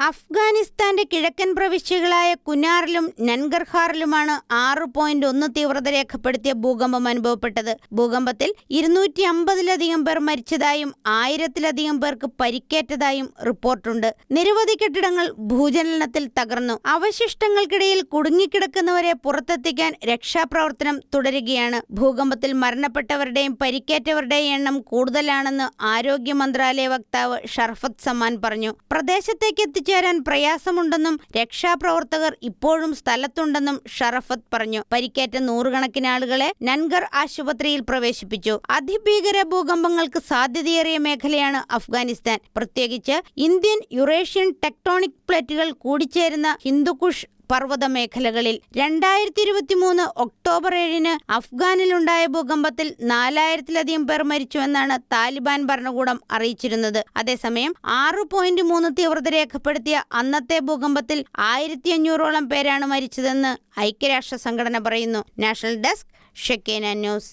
അഫ്ഗാനിസ്ഥാന്റെ കിഴക്കൻ പ്രവിശ്യകളായ കുനാറിലും നൻഗർഹാറിലുമാണ് 6.1 തീവ്രത രേഖപ്പെടുത്തിയ ഭൂകമ്പം അനുഭവപ്പെട്ടത്. ഭൂകമ്പത്തിൽ 250-ലധികം പേർ മരിച്ചതായും 1000-ലധികം പേർക്ക് പരിക്കേറ്റതായും റിപ്പോർട്ടുണ്ട്. നിരവധി കെട്ടിടങ്ങൾ ഭൂചലനത്തിൽ തകർന്നു. അവശിഷ്ടങ്ങൾക്കിടയിൽ കുടുങ്ങിക്കിടക്കുന്നവരെ പുറത്തെത്തിക്കാൻ രക്ഷാപ്രവർത്തനം തുടരുകയാണ്. ഭൂകമ്പത്തിൽ മരണപ്പെട്ടവരുടെയും പരിക്കേറ്റവരുടെയും എണ്ണം കൂടുതലാണെന്ന് ആരോഗ്യ മന്ത്രാലയ വക്താവ് ഷർഫത്ത് സമാൻ പറഞ്ഞു. പ്രദേശത്തേക്ക് എത്തിച്ചേരാൻ പ്രയാസമുണ്ടെന്നും രക്ഷാപ്രവർത്തകർ ഇപ്പോഴും സ്ഥലത്തുണ്ടെന്നും ഷറഫത്ത് പറഞ്ഞു. പരിക്കേറ്റ നൂറുകണക്കിന് ആളുകളെ നൻഗർ ആശുപത്രിയിൽ പ്രവേശിപ്പിച്ചു. അതിഭീകര ഭൂകമ്പങ്ങൾക്ക് സാധ്യതയേറിയ മേഖലയാണ് അഫ്ഗാനിസ്ഥാൻ. പ്രത്യേകിച്ച് ഇന്ത്യൻ യുറേഷ്യൻ ടെക്ടോണിക് പ്ലേറ്റുകൾ കൂടിച്ചേരുന്ന ഹിന്ദുക്കുഷ് പർവ്വത മേഖലകളിൽ. 2023 ഒക്ടോബർ 7 അഫ്ഗാനിലുണ്ടായ ഭൂകമ്പത്തിൽ 4000-ലധികം പേർ മരിച്ചുവെന്നാണ് താലിബാൻ ഭരണകൂടം അറിയിച്ചിരുന്നത്. അതേസമയം 6.3 തീവ്രത രേഖപ്പെടുത്തിയ അന്നത്തെ ഭൂകമ്പത്തിൽ 1500-ഓളം പേരാണ് മരിച്ചതെന്ന് ഐക്യരാഷ്ട്ര സംഘടന പറയുന്നു. National desk, Shekinah news.